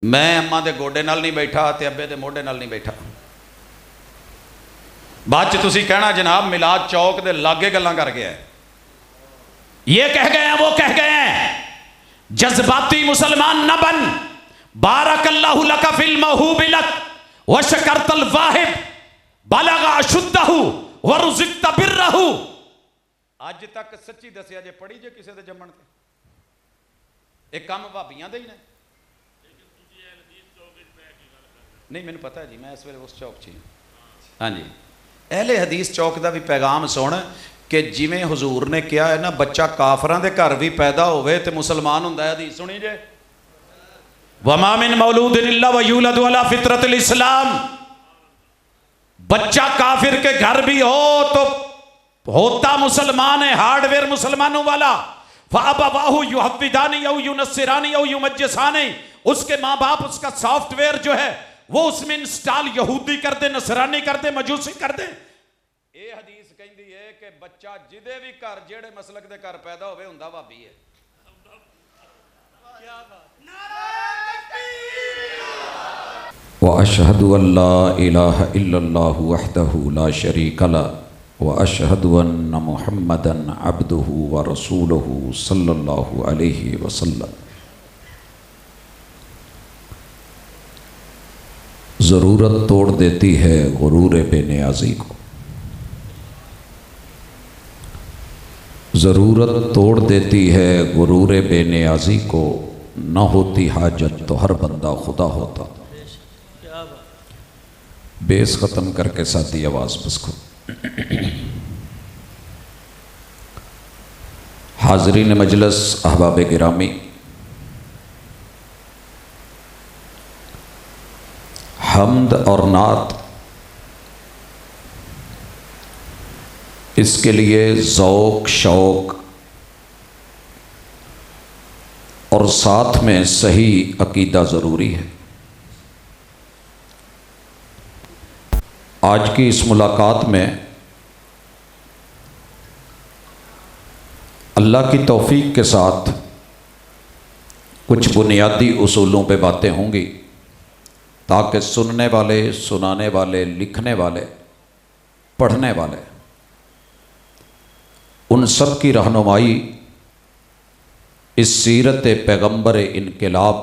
मैं अम्मा के गोडे नाल नहीं बैठा तो अब्बे के मोढे नाल नहीं बैठा। बाद च तुसी कहना जनाब मिलाद चौक के लागे गल्लां कर गया, ये कह गए हैं वो कह गए हैं। जज्बाती मुसलमान न बन, बारकल्लाहु लका फिल महूबिलक व शकरतल वाहिब बलगा अशुद्धहु व रुज़िक़्ता बिर्रहु। अज तक सच्ची दसिया जे पढ़ी जे किसी दे जम्मण ते एक काम भाबियां दे ही ने। नहीं मैंने पता है जी, मैं इस वे उस चौक च। हाँ जी, अहले हदीस चौक का भी पैगाम सुन कि जिमें हुजूर ने कहा है ना, बच्चा काफरां दे घर भी पैदा होवे ते मुसलमान हुंदा है। हदीस सुनी जे, वमा मिन मौलूदिन इल्ला व यूलदु अला फितरतिल इस्लाम। बच्चा काफिर के घर भी हो तो होता मुसलमान है, हार्डवेयर मुसलमानों वाला। फअबवाहु युहव्विदानी औ युनस्सिरानी औ युमज्जिसानी। उसके माँ बाप उसका सॉफ्टवेयर जो है वो उसमें इंस्टॉल यहूदी कर दे, नसरानी कर दे, मजूसी कर दे। ये हदीस कहती है कि बच्चा जिदे भी घर जेड़े मसलक दे घर पैदा होवे हुंदा भाभी है। व अशहदु अल्ला इलाहा इल्लल्लाहु वहदहु ला शरीका लहु व अशहदु अन्न मुहम्मदन अब्दुहु व रसूलुहु सल्लल्लाहु अलैहि वसल्लम। ज़रूरत तोड़ देती है गुरूर बेनियाजी को, ज़रूरत तोड़ देती है गुरूर बेनियाजी को। न होती हाजत तो हर बंदा खुदा होता। बेस ख़त्म करके साथी आवाज़ बस को। हाज़रीन मजलिस, अहबाब गिरामी, हम्द और नात इसके लिए ज़ौक़ शौक़ और साथ में सही अकीदा ज़रूरी है। आज की इस मुलाकात में अल्लाह की तौफ़ीक़ के साथ कुछ बुनियादी उसूलों पे बातें होंगी ताकि सुनने वाले, सुनाने वाले, लिखने वाले, पढ़ने वाले, उन सब की रहनुमाई इस सीरत पैगंबर इनकलाब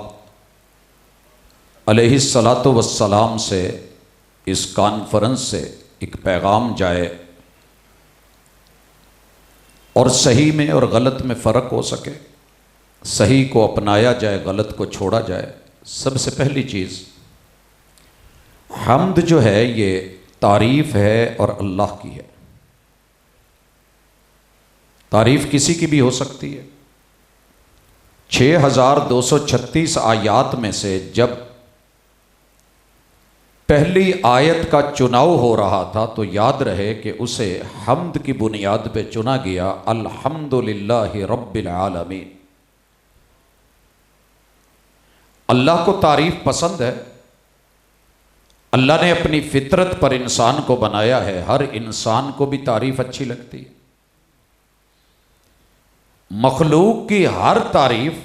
अलैहिस्सलातु वस्सलाम से, इस कॉन्फ्रेंस से एक पैगाम जाए और सही में और गलत में फ़र्क हो सके, सही को अपनाया जाए, गलत को छोड़ा जाए। सबसे पहली चीज़ हम्द जो है ये तारीफ़ है और अल्लाह की है। तारीफ़ किसी की भी हो सकती है। 6236 आयात में से जब पहली आयत का चुनाव हो रहा था तो याद रहे कि उसे हम्द की बुनियाद पे चुना गया। अल्हम्दुलिल्लाहि रब्बिल आलमीन। अल्लाह को तारीफ़ पसंद है। अल्लाह ने अपनी फितरत पर इंसान को बनाया है, हर इंसान को भी तारीफ अच्छी लगती है। मखलूक की हर तारीफ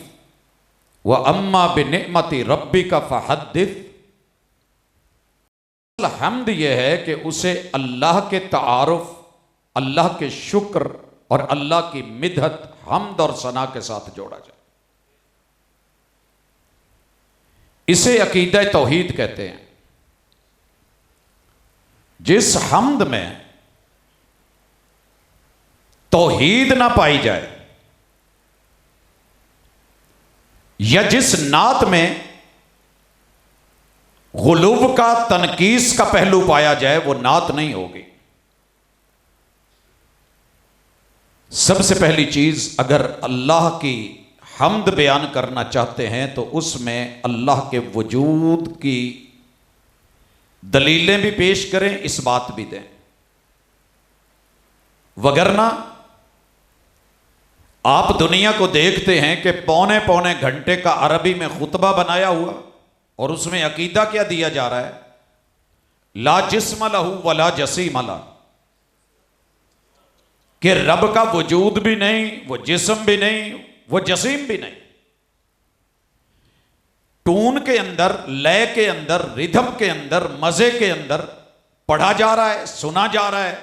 व अम्मा बिनिअमति रब्बिका फहद्दिस। हम्द यह है कि उसे अल्लाह के तारुफ, अल्लाह के शुक्र और अल्लाह की मिदहत, हम्द और सना के साथ जोड़ा जाए। इसे अकीदा तौहीद कहते हैं। जिस हम्द में तौहीद ना पाई जाए या जिस नात में गुलूब का, तनकीस का पहलू पाया जाए, वो नात नहीं होगी। सबसे पहली चीज, अगर अल्लाह की हम्द बयान करना चाहते हैं तो उसमें अल्लाह के वजूद की दलीलें भी पेश करें, इस बात भी दें। वगरना आप दुनिया को देखते हैं कि पौने पौने घंटे का अरबी में खुतबा बनाया हुआ और उसमें अकीदा क्या दिया जा रहा है? ला जिस्म लहू वला जसीम ला, कि रब का वजूद भी नहीं, वो जिस्म भी नहीं, वो जसीम भी नहीं। टून के अंदर, लय के अंदर, रिदम के अंदर, मजे के अंदर पढ़ा जा रहा है, सुना जा रहा है,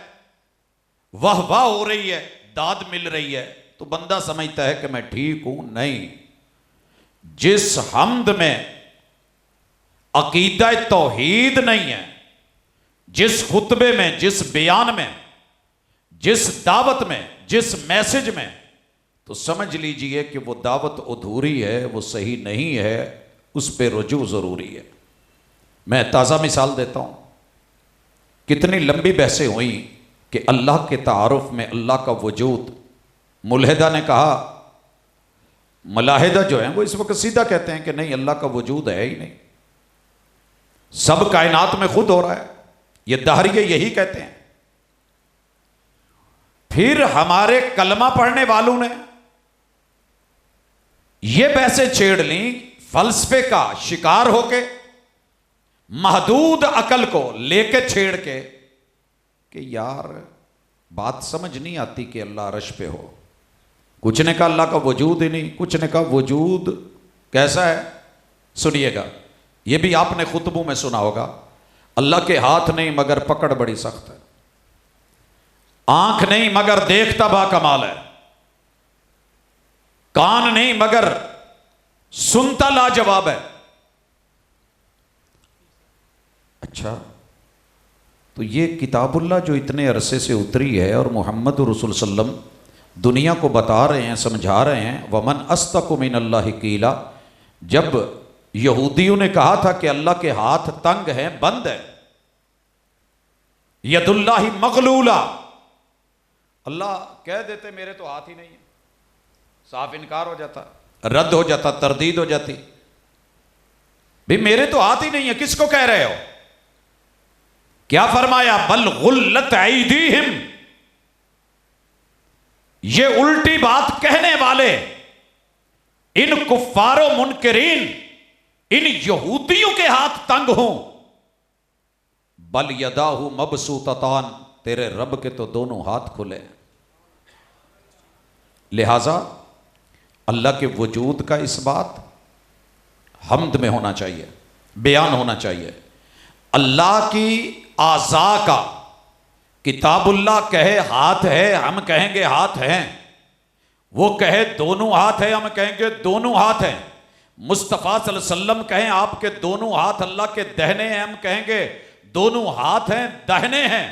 वाह वाह हो रही है, दाद मिल रही है, तो बंदा समझता है कि मैं ठीक हूं। नहीं, जिस हम्द में अकीदा तौहीद नहीं है, जिस खुतबे में, जिस बयान में, जिस दावत में, जिस मैसेज में, तो समझ लीजिए कि वो दावत अधूरी है, वो सही नहीं है, उस पर रुजू जरूरी है। मैं ताज़ा मिसाल देता हूं। कितनी लंबी बहसें हुई कि अल्लाह के तारुफ में अल्लाह का वजूद, मुल्हिदा ने कहा, मुलाहिदा जो है वो इस वक्त सीधा कहते हैं कि नहीं, अल्लाह का वजूद है ही नहीं, सब कायनात में खुद हो रहा है। ये दहरिये यही कहते हैं। फिर हमारे कलमा पढ़ने वालों ने ये बहसें छेड़ ली, फलसफे का शिकार होके, महदूद अकल को लेके छेड़ के, कि यार बात समझ नहीं आती कि अल्लाह अर्श पे हो। कुछ ने कहा अल्लाह का वजूद ही नहीं, कुछ ने कहा वजूद कैसा है, सुनिएगा, यह भी आपने खुतबों में सुना होगा। अल्लाह के हाथ नहीं मगर पकड़ बड़ी सख्त है, आंख नहीं मगर देखता बा कमाल है, कान नहीं मगर सुनता लाजवाब है। अच्छा, तो ये किताबुल्लाह जो इतने अरसे से उतरी है और मोहम्मद रसूल सल्लम दुनिया को बता रहे हैं, समझा रहे हैं, वमन अस्तक़ु मिनल्लाहि क़ीला, जब यहूदियों ने कहा था कि अल्लाह के हाथ तंग हैं, बंद है, यदुल्लाहि मग़लूला, अल्लाह कह देते मेरे तो हाथ ही नहीं है, साफ इनकार हो जाता, रद्द हो जाता, तरदीद हो जाती, भाई मेरे तो हाथ ही नहीं है, किसको कह रहे हो? क्या फरमाया? बल गुल्लत ऐदीहिम, ये उल्टी बात कहने वाले इन कुफ्फारो मुनकिरीन, इन यहूदियों के हाथ तंग हों। बल यदाहु मबसूततान, तेरे रब के तो दोनों हाथ खुले। लिहाजा अल्लाह के वजूद का इस बात हम्द में होना चाहिए, बयान होना चाहिए। अल्लाह की आज़ा का, किताबुल्लाह कहे हाथ है, हम कहेंगे हाथ हैं, वो कहे दोनों हाथ है, हम कहेंगे दोनों हाथ हैं। मुस्तफ़ा सल्लल्लाहु अलैहि वसल्लम कहें आपके दोनों हाथ अल्लाह के दाहिने हैं, हम कहेंगे दोनों हाथ हैं, दाहिने हैं।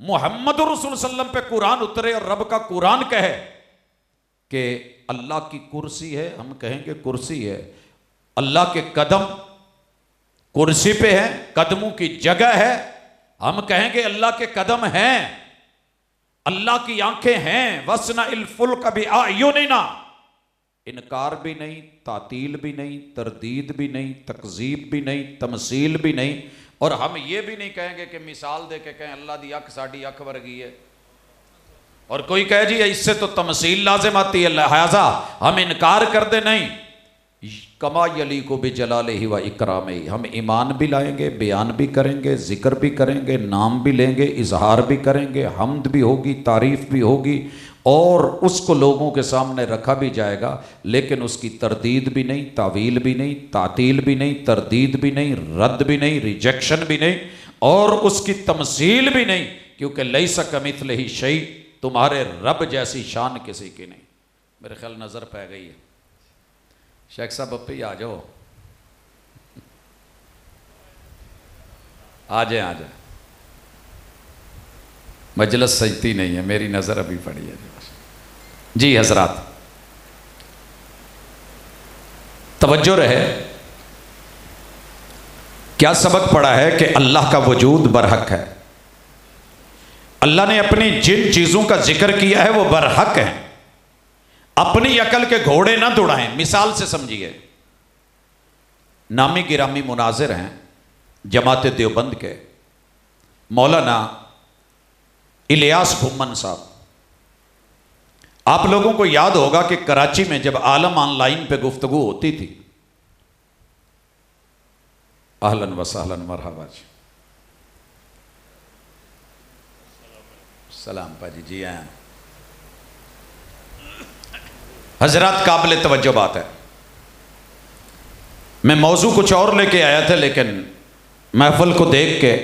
मोहम्मद रसूल सल्लम पे कुरान उतरे और रब का कुरान कहे कि अल्लाह की कुर्सी है, हम कहेंगे कुर्सी है। अल्लाह के कदम कुर्सी पे है, कदमों की जगह है, हम कहेंगे अल्लाह के कदम हैं। अल्लाह की आंखें हैं, वसना इल फुल्क बिअयुनिना, इनकार भी नहीं, तातील भी नहीं, तरदीद भी नहीं, तकजीब भी नहीं, तमसील भी नहीं। और हम ये भी नहीं कहेंगे कि मिसाल दे के कहें अल्लाह दी अख साड़ी अख वर्गी है, और कोई कहे जी इससे तो तमसील लाजिम आती है, लिहाजा हम इनकार कर दे। नहीं, कमा यली को भी जलाले ही व इकराम ही, हम ईमान भी लाएंगे, बयान भी करेंगे, जिक्र भी करेंगे, नाम भी लेंगे, इजहार भी करेंगे, हम्द भी होगी, तारीफ भी होगी, और उसको लोगों के सामने रखा भी जाएगा। लेकिन उसकी तरदीद भी नहीं, तावील भी नहीं, तातील भी नहीं, तरदीद भी नहीं, रद्द भी नहीं, रिजेक्शन भी नहीं, और उसकी तमसील भी नहीं, क्योंकि लैसा कमिथलिही शै, तुम्हारे रब जैसी शान किसी की नहीं। मेरे ख्याल नज़र पै गई है। शेख साहब अपे आ जाओ, आ जाए, आ जाए, मजलिस सजती नहीं है, मेरी नज़र अभी पड़ी है जी। हजरात तवज्जो रहे, क्या सबक पड़ा है कि अल्लाह का वजूद बरहक है। अल्लाह ने अपनी जिन चीज़ों का जिक्र किया है वो बरहक है। अपनी अकल के घोड़े ना दौड़ाएं। मिसाल से समझिए, नामी गिरामी मुनाजिर हैं जमात देवबंद के मौलाना इलियास घुम्मन साहब। आप लोगों को याद होगा कि कराची में जब आलम ऑनलाइन पे गुफ्तगू होती थी, अहलन व सहलन मरहबा जी, सलाम पाजी जी आया। हजरत काबिल तवज्जो बात है, मैं मौजू कुछ और लेके आया था, लेकिन महफिल को देख के,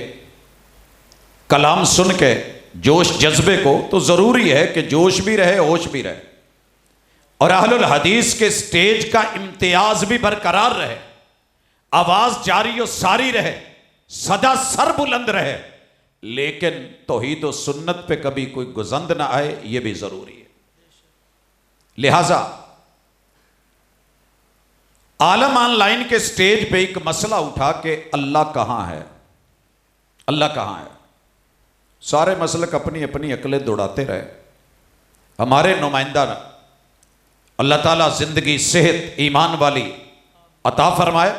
कलाम सुन के, जोश जज्बे को, तो ज़रूरी है कि जोश भी रहे, होश भी रहे, और अहलुल हदीस के स्टेज का इम्तियाज भी बरकरार रहे, आवाज़ जारी और सारी रहे, सदा सर बुलंद रहे, लेकिन तौहीद और सुन्नत पे कभी कोई गुजंद ना आए, ये भी ज़रूरी है। लिहाजा आलम ऑनलाइन के स्टेज पे एक मसला उठा कि अल्लाह कहाँ है, अल्लाह कहाँ है। सारे मसलक अपनी अपनी अकलें दौड़ाते रहे। हमारे नुमाइंदा अल्लाह ताला जिंदगी, सेहत, ईमान वाली अता फरमाए,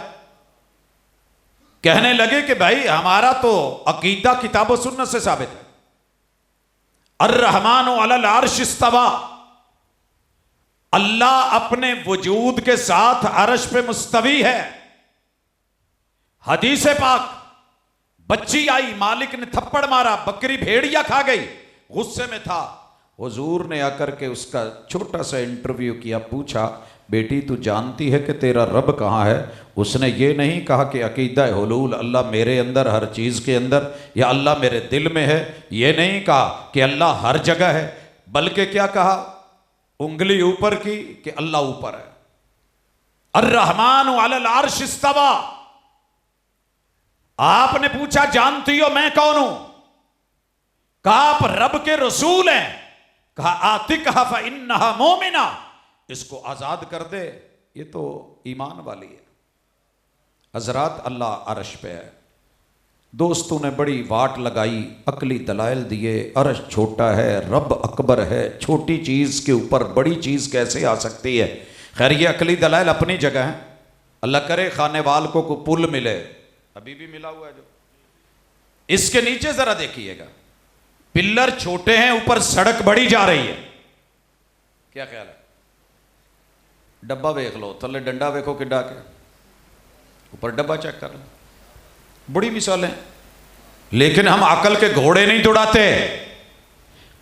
कहने लगे कि भाई हमारा तो अकीदा किताब व सुन्नत से साबित है। अर्रहमान अलल अर्श इस्तवा, अल्लाह अपने वजूद के साथ अर्श पे मुस्तवी है। हदीस पाक, बच्ची आई, मालिक ने थप्पड़ मारा, बकरी भेड़िया खा गई, गुस्से में था। हुजूर ने आकर के उसका छोटा सा इंटरव्यू किया, पूछा बेटी तू जानती है कि तेरा रब कहाँ है? उसने ये नहीं कहा कि अकीदा हुलूल, अल्लाह मेरे अंदर, हर चीज़ के अंदर, या अल्लाह मेरे दिल में है। ये नहीं कहा कि अल्लाह हर जगह है, बल्कि क्या कहा, उंगली ऊपर की कि अल्लाह ऊपर है। अर्रहमान अलल अर्श इस्तवा। आपने पूछा जानती हो मैं कौन हूं? कहा आप रब के रसूल हैं। कहा आतिकहा फइन्नहा मोमिना, इसको आजाद कर दे, ये तो ईमान वाली है। हजरात अल्लाह अर्श पे है। दोस्तों ने बड़ी वाट लगाई, अकली दलाइल दिए, अर्श छोटा है, रब अकबर है, छोटी चीज़ के ऊपर बड़ी चीज़ कैसे आ सकती है। खैर ये अकली दलाइल अपनी जगह है, अल्लाह करे खाने वाल को पुल मिले, अभी भी मिला हुआ है जो। इसके नीचे जरा देखिएगा, पिल्लर छोटे हैं, ऊपर सड़क बड़ी जा रही है। क्या ख्याल है? डब्बा वेख लो, थले डंडा वेखो किड्डा के, ऊपर डब्बा चेक कर लो, बड़ी मिसालें। लेकिन हम अकल के घोड़े नहीं दौड़ाते।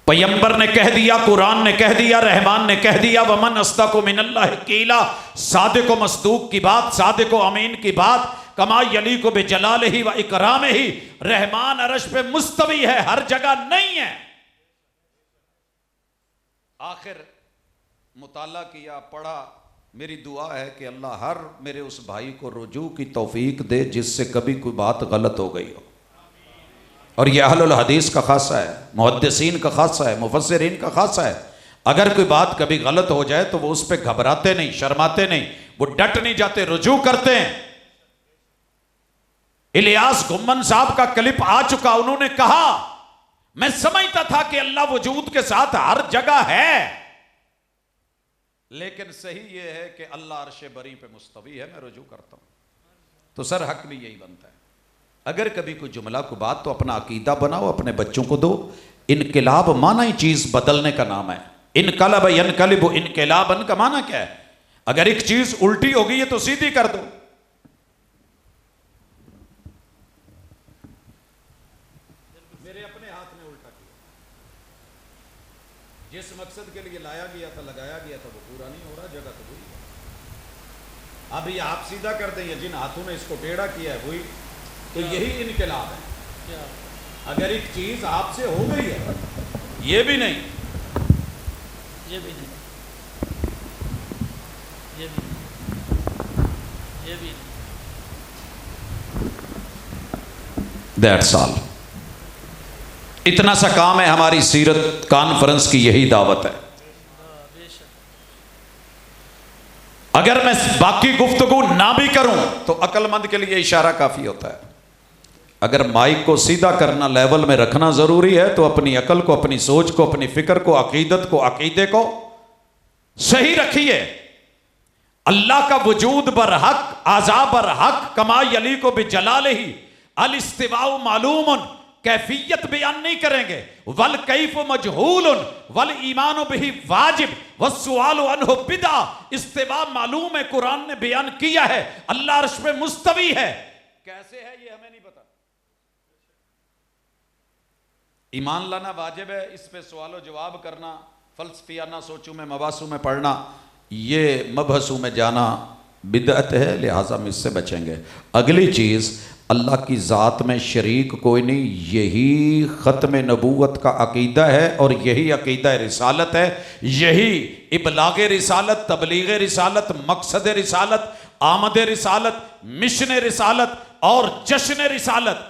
पैगंबर ने कह दिया, कुरान ने कह दिया, रहमान ने कह दिया, वमन अस्दक़ु मिनल्लाहि क़ीला, सादिक़ व मस्दूक की बात, सादिक़ व अमीन की बात, कमा यलीक़ु बिजलालिही व इकरामिही। रहमान अर्श पे मुस्तवी है, हर जगह नहीं है। आखिर मुताला किया, पढ़ा, मेरी दुआ है कि अल्लाह हर मेरे उस भाई को रुजू की तौफीक दे जिससे कभी कोई बात गलत हो गई हो। और यह अहलुल हदीस का खासा है, मुहद्दिसीन का खासा है, मुफस्सिरीन का खासा है। अगर कोई बात कभी गलत हो जाए तो वो उस पर घबराते नहीं, शर्माते नहीं, वो डट नहीं जाते, रुजू करते हैं। इलियास घुम्मन साहब का क्लिप आ चुका, उन्होंने कहा मैं समझता था कि अल्लाह वजूद के साथ हर जगह है, लेकिन सही यह है कि अल्लाह अर्श बरी पे मुस्तवी है, मैं रुजू करता हूं। तो सर हक भी यही बनता है, अगर कभी कोई जुमला को बात तो अपना अकीदा बनाओ, अपने बच्चों को दो। इनकलाब माना ही चीज बदलने का नाम है। इनकलब यनकलिबु इनकलाबन का माना क्या है? अगर एक चीज उल्टी हो गई है तो सीधी कर दो। मेरे अपने हाथ में उल्टा किया, जिस मकसद के लिए लाया गया था, लगाया गया था, वो पूरा नहीं हो रहा, जगह तो वही है। अब ये आप सीधा कर देंगे, जिन हाथों ने इसको टेढ़ा किया है वही, तो यही इनकलाब है। अगर एक चीज आपसे हो गई है, ये भी नहीं, ये भी नहीं, ये भी नहीं, ये भी नहीं, दैट्स ऑल। इतना सा काम है। हमारी सीरत कॉन्फ्रेंस की यही दावत है। अगर मैं बाकी गुफ्तगू ना भी करूं तो अक्लमंद के लिए इशारा काफी होता है। अगर माइक को सीधा करना, लेवल में रखना जरूरी है, तो अपनी अकल को, अपनी सोच को, अपनी फिक्र को, अकीदत को, अकीदे को सही रखिए। अल्लाह का वजूद बरहक, आज़ा बरहक, कमा यलीक़ु बिजलालिही, अल इस्तिवाउ मालूमुन, कैफियत बयान नहीं करेंगे। वल कैफ मजहूलुन वल ईमानु बिही वाजिब वस्सुआलु अन्हु बिदा। इस्तिवा मालूम है, कुरान ने बयान किया है, अल्लाह अर्श पे मुस्तवी है, कैसे है ये हमें नहीं पता। ईमान लाना वाजिब है, इस पे सवालो जवाब करना, फलसफियाना सोचों में, मबासों में पढ़ना, ये मबहसों में जाना बिदअत है, लिहाजा हम इससे बचेंगे। अगली चीज़, अल्लाह की ज़ात में शरीक कोई नहीं, यही ख़त्म नबूवत का अकीदा है और यही अकीदा रिसालत है, यही इबलाग रिसालत, तबलीग रिसालत, मकसद रिसालत, आमद रिसालत, मिशन रिसालत और जश्न रिसालत।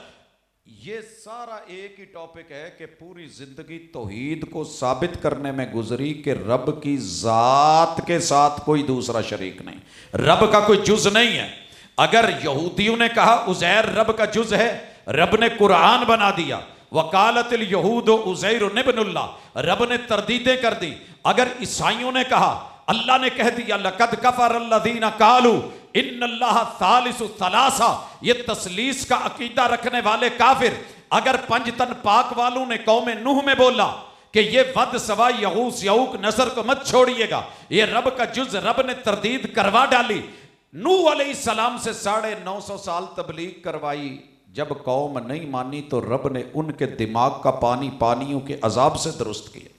ये सारा एक ही टॉपिक है कि पूरी जिंदगी तौहीद को साबित करने में गुजरी कि रब की ज़ात के साथ कोई दूसरा शरीक नहीं, रब का कोई जुज नहीं है। अगर यहूदियों ने कहा उज़ैर रब का जुज है, रब ने कुरान बना दिया, वकालतिल यहूद उज़ैर इब्नुल्लाह, रब ने तरदीदें कर दी। अगर ईसाइयों ने कहा, अल्लाह ने कह दिया लक़द कफ़र अल्लज़ीना क़ालू इन्नल्लाह सालिसु सलासा, ये तसलीस का अकीदा रखने वाले काफिर। अगर पंजतन पाक वालों ने कौम नूह में बोला कि ये वद सवा यगूस यऊक नसर को मत छोड़िएगा, ये रब का जुज, रब ने तरदीद करवा डाली। नूह अलैहिस्सलाम से 950 साल तबलीग करवाई, जब कौम नहीं मानी तो रब ने उनके दिमाग का पानी पानियों के अजाब से दुरुस्त किया।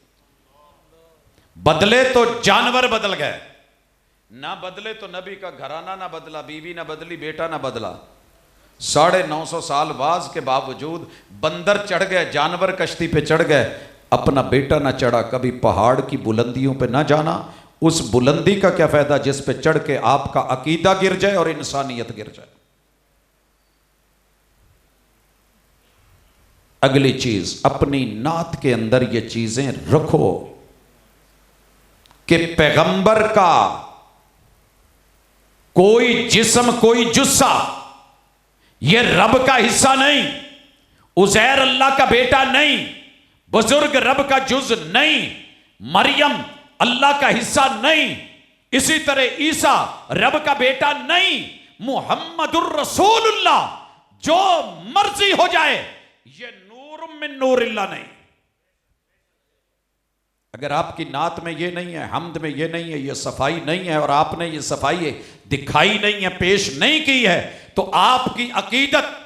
बदले तो जानवर बदल गए, ना बदले तो नबी का घराना ना बदला, बीवी ना बदली, बेटा ना बदला। 950 साल वाज के बावजूद बंदर चढ़ गए, जानवर कश्ती पे चढ़ गए, अपना बेटा ना चढ़ा। कभी पहाड़ की बुलंदियों पे ना जाना, उस बुलंदी का क्या फायदा जिस पे चढ़ के आपका अकीदा गिर जाए और इंसानियत गिर जाए। अगली चीज, अपनी नात के अंदर ये चीजें रखो कि पैगंबर का कोई जिस्म, कोई जुस्सा ये रब का हिस्सा नहीं, उज़ैर अल्लाह का बेटा नहीं, बुजुर्ग रब का जुज नहीं, मरियम अल्लाह का हिस्सा नहीं, इसी तरह ईसा रब का बेटा नहीं, मुहम्मदुर रसूलुल्लाह जो मर्जी हो जाए, ये नूर मिन नूरिल्लाह नहीं। अगर आपकी नात में ये नहीं है, हमद में ये नहीं है, ये सफाई नहीं है और आपने ये सफाई दिखाई नहीं है, पेश नहीं की है, तो आपकी अकीदत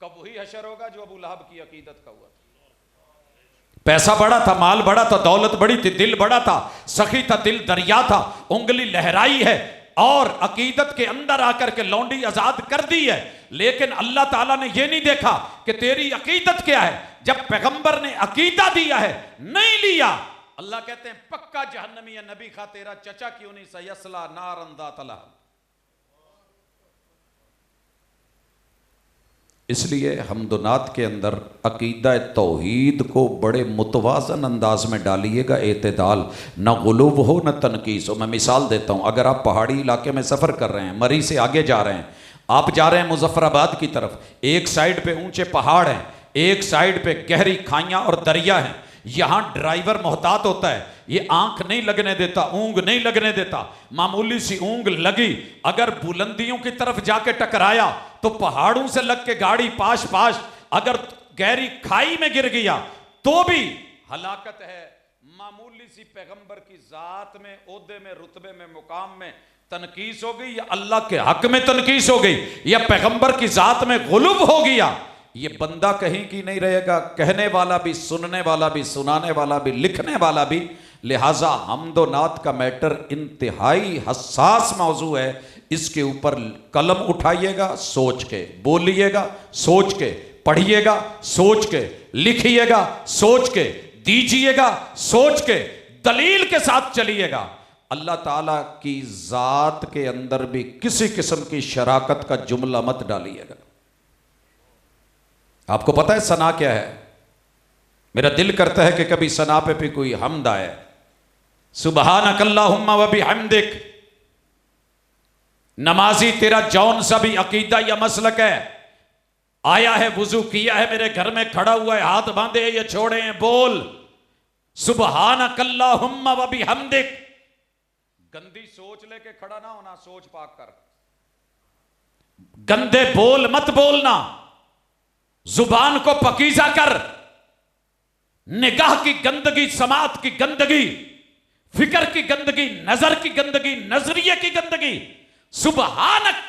का वही हशर होगा जो अबू लहब की अकीदत का हुआ। पैसा बड़ा था, माल बड़ा था, दौलत बड़ी थी, दिल बड़ा था, सखी था, दिल दरिया था, उंगली लहराई है और अकीदत के अंदर आकर के लौंडी आजाद कर दी है। लेकिन अल्लाह ताला ने यह नहीं देखा कि तेरी अकीदत क्या है। जब पैगंबर ने अकीदा दिया है, नहीं लिया, अल्लाह कहते हैं पक्का जहन्नमी है, नबी खा तेरा चचा क्यों नहीं, सयस्ला नारन ज़ात लहब। इसलिए हमदुनात के अंदर अकीदा तौहीद को बड़े मुतवाज़न अंदाज में डालिएगा, एतदाल, न गुलूब हो न तनकीस हो। मैं मिसाल देता हूँ, अगर आप पहाड़ी इलाके में सफ़र कर रहे हैं, मरी से आगे जा रहे हैं, आप जा रहे हैं मुजफ्फराबाद की तरफ, एक साइड पे ऊंचे पहाड़ हैं, एक साइड पे गहरी खाइयाँ और दरिया हैं। यहाँ ड्राइवर मोहतात होता है, ये आंख नहीं लगने देता, ऊँग नहीं लगने देता। मामूली सी ऊँग लगी, अगर बुलंदियों की तरफ जाके टकराया तो पहाड़ों से लग के गाड़ी पाश पाश, अगर गहरी खाई में गिर गया तो भी हलाकत है। मामूली सी पैगंबर की जात में, ओहदे में, रुतबे में, मुकाम में तनकीस हो गई, या अल्लाह के हक में तनकीस हो गई, या पैगंबर की जात में गुलूब हो गया, ये बंदा कहीं की नहीं रहेगा, कहने वाला भी, सुनने वाला भी, सुनाने वाला भी, लिखने वाला भी। लिहाजा हम्दो नात का मैटर इंतहाई हसास मौजू है, इसके ऊपर कलम उठाइएगा, सोच के बोलिएगा, सोच के पढ़िएगा, सोच के लिखिएगा, सोच के दीजिएगा, सोच के दलील के साथ चलिएगा। अल्लाह ताला की जात के अंदर भी किसी किस्म की शराकत का जुमला मत डालिएगा। आपको पता है सना क्या है? मेरा दिल करता है कि कभी सना पे भी कोई हमद आए, सुबहानक अल्लाहुम्मा व बिहम्दिक। नमाजी तेरा जौन सा भी अकीदा या मसलक है, आया है, वुजू किया है, मेरे घर में खड़ा हुआ है, हाथ बांधे या छोड़े हैं, बोल सुबहानक अल्लाहुम्मा व बिहम्दिक। गंदी सोच लेके खड़ा ना होना, सोच पाक कर। गंदे बोल मत बोलना, जुबान को पकीजा कर। निगाह की गंदगी, समात की गंदगी, फिक्र की गंदगी, नजर की गंदगी, नजरिए की गंदगी, सुबहानक।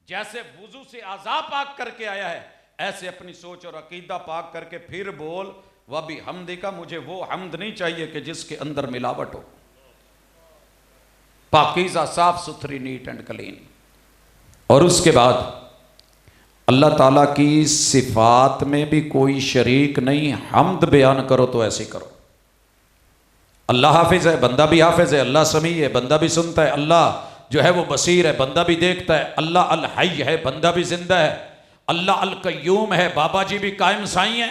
जैसे वुजू से आज़ा पाक करके आया है, ऐसे अपनी सोच और अकीदा पाक करके फिर बोल वह भी हमदी का। मुझे वो हमद नहीं चाहिए कि जिसके अंदर मिलावट हो। पाकीज़ा, साफ सुथरी, नीट एंड क्लीन। और उसके बाद अल्लाह ताला की सिफात में भी कोई शरीक नहीं। हम्द बयान करो तो ऐसे करो। अल्लाह हाफिज है, बंदा भी हाफिज है। अल्लाह समी है, बंदा भी सुनता है। अल्लाह जो है वो बसीर है, बंदा भी देखता है। अल्लाह अल हय्य है, बंदा भी जिंदा है। अल्लाह अल कय्यूम है, बाबा जी भी कायम साई है।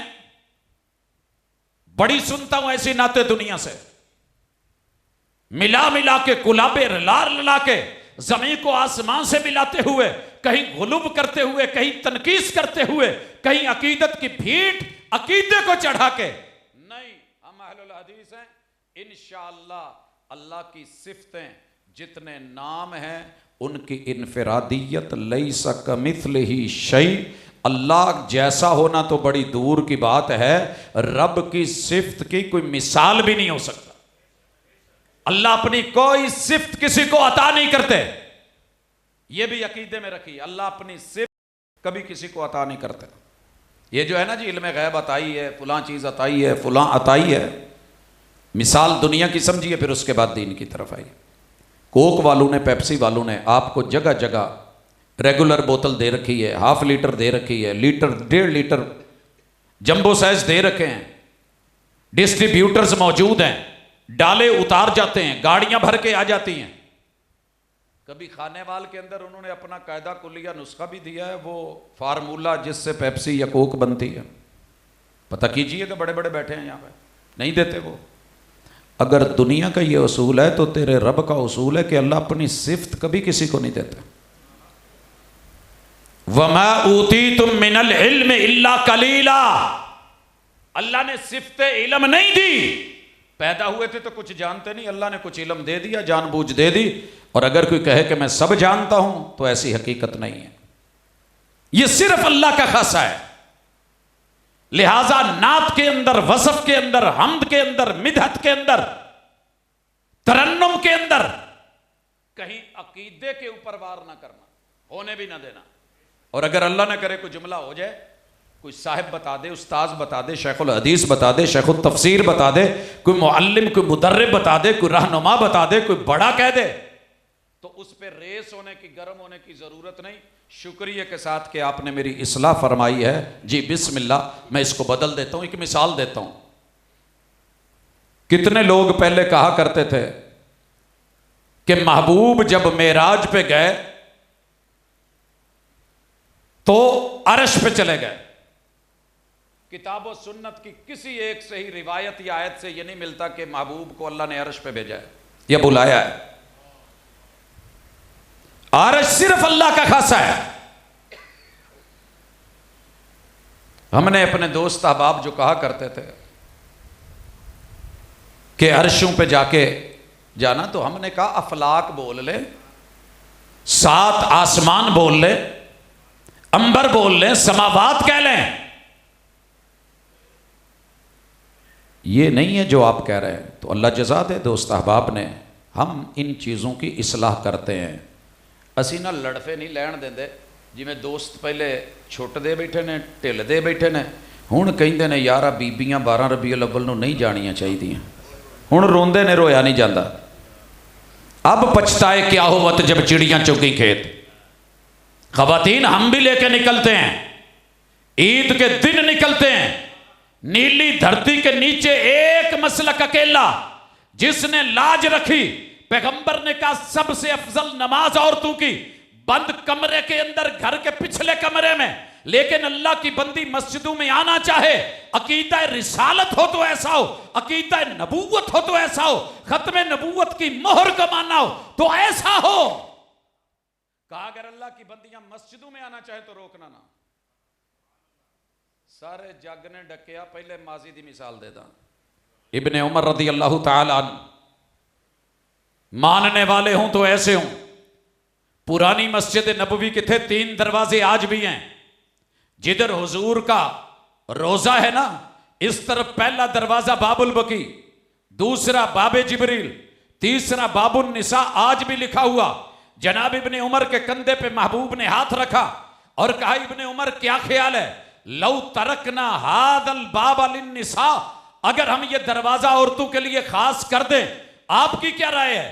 बड़ी सुनता हूं ऐसी नाते दुनिया से, मिला मिला के, गुलाबे रला के, जमीन को आसमान से मिलाते हुए, कहीं गुलूब करते हुए, कहीं तनकीस करते हुए, कहीं अकीदत की भीड़ अकीदे को चढ़ा के। नहीं, हम अहलुल हदीस हैं। इंशाअल्लाह अल्लाह की सिफतें, जितने नाम हैं, उनकी इनफरादियत, लैसा कमिथलिही शै, अल्लाह जैसा होना तो बड़ी दूर की बात है, रब की सिफत की कोई मिसाल भी नहीं हो सकता। अल्लाह अपनी कोई सिफत किसी को अता नहीं करते। यह भी अकीदे में रखिए, अल्लाह अपनी सिफत कभी किसी को अता नहीं करते। ये जो है ना जी, इल्म गैब अताई है, फलां चीज़ अताई है, फलां अताई है, मिसाल दुनिया की समझिए, फिर उसके बाद दीन की तरफ आइए। कोक वालों ने, पेप्सी वालों ने आपको जगह जगह रेगुलर बोतल दे रखी है, हाफ लीटर दे रखी है, लीटर, 1.5 लीटर जंबो साइज दे रखे हैं। डिस्ट्रीब्यूटर्स मौजूद हैं, डाले उतार जाते हैं, गाड़ियां भर के आ जाती हैं। कभी खाने वाल के अंदर उन्होंने अपना कायदा कुलिया नुस्खा भी दिया है, वो फार्मूला जिससे पेप्सी या कोक बनती है। पता कीजिए कि बड़े बड़े बैठे हैं यहाँ पे, नहीं देते वो। अगर दुनिया का ये उसूल है तो तेरे रब का उसूल है कि अल्लाह अपनी सिफ्त कभी किसी को नहीं देता। वमा ऊतीतुम मिनल इल्म इल्ला कलीला, अल्लाह ने सिफ्त इल्म नहीं दी। पैदा हुए थे तो कुछ जानते नहीं, अल्लाह ने कुछ इल्म दे दिया, जानबूझ दे दी। और अगर कोई कहे कि मैं सब जानता हूं तो ऐसी हकीकत नहीं है, यह सिर्फ अल्लाह का खासा है। लिहाजा नात के अंदर, वसफ के अंदर, हम्द के अंदर, मिदहत के अंदर, तरन्नुम के अंदर कहीं अकीदे के ऊपर वार ना करना, होने भी ना देना। और अगर अल्लाह ना करे कोई जुमला हो जाए, कोई साहिब बता दे, उस्ताज बता दे, शेखुल हदीस बता दे, शेखुल तफसीर बता दे, कोई मुअल्लिम, कोई मुदर्रिब बता दे, कोई रहनुमा बता दे, कोई बड़ा कह दे, तो उस पर रेस होने की, गर्म होने की जरूरत नहीं। शुक्रिया के साथ कि आपने मेरी इस्लाह फरमाई है, जी बिस्मिल्लाह, मैं इसको बदल देता हूं। एक मिसाल देता हूं। कितने लोग पहले कहा करते थे कि महबूब जब मेराज पे गए तो अर्श पे चले गए। किताब और सुन्नत की किसी एक से ही रिवायत या आयत से यह नहीं मिलता कि महबूब को अल्लाह ने अर्श पे भेजा है या बुलाया है। अर्श सिर्फ अल्लाह का खासा है। हमने अपने दोस्त अहबाब जो कहा करते थे कि अर्शों पे जाके जाना, तो हमने कहा अफलाक बोल ले, 7 आसमान बोल ले, अंबर बोल ले, समावात कह लें, ये नहीं है जो आप कह रहे हैं। तो अल्लाह जज़ा दे दोस्त अहबाब ने, हम इन चीज़ों की इस्लाह करते हैं। असी ना लड़फे नहीं लैन देंदे, जिवें दोस्त पहले छुट दे बैठे ने, ढिल दे बैठे ने, हुण कहिंदे ने यार बीबियां 12 रबीउल अव्वल नूं नहीं जाणियां चाहीदियां, हुण रोंदे ने, रोया नहीं जाता। अब पछताए क्या होवत जब चिड़ियां चुगी खेत। खवातीन हम भी लेके निकलते हैं, ईद के दिन निकलते हैं, नीली धरती के नीचे एक मसलक अकेला जिसने लाज रखी। पैगंबर ने कहा सबसे अफजल नमाज औरतों की बंद कमरे के अंदर, घर के पिछले कमरे में। लेकिन अल्लाह की बंदी मस्जिदों में आना चाहे, अकीदा रिसालत हो तो ऐसा हो, अकीदा नबूवत हो तो ऐसा हो, खत्म नबूवत की मोहर को मानना हो तो ऐसा हो। कहा अगर अल्लाह की बंदियां मस्जिदों में आना चाहे तो रोकना ना। सारे जग ने डकिया, पहले माजी दी मिसाल दे दा। इब्ने उमर रदी अल्लाह तआला मानने वाले हों तो ऐसे हों। पुरानी मस्जिद नबवी के थे 3 दरवाजे आज भी हैं। जिधर हुजूर का रोजा है ना, इस तरफ पहला दरवाजा बाबुल बकी, दूसरा बाबे जिब्रील, तीसरा बाबुल निसा, आज भी लिखा हुआ। जनाब इब्ने उमर के कंधे पे महबूब ने हाथ रखा और कहा इब्ने उमर क्या ख्याल है, लौ तरकना हादल बाब लिन निसा, अगर हम ये दरवाजा औरतों के लिए खास कर दें, आपकी क्या राय है?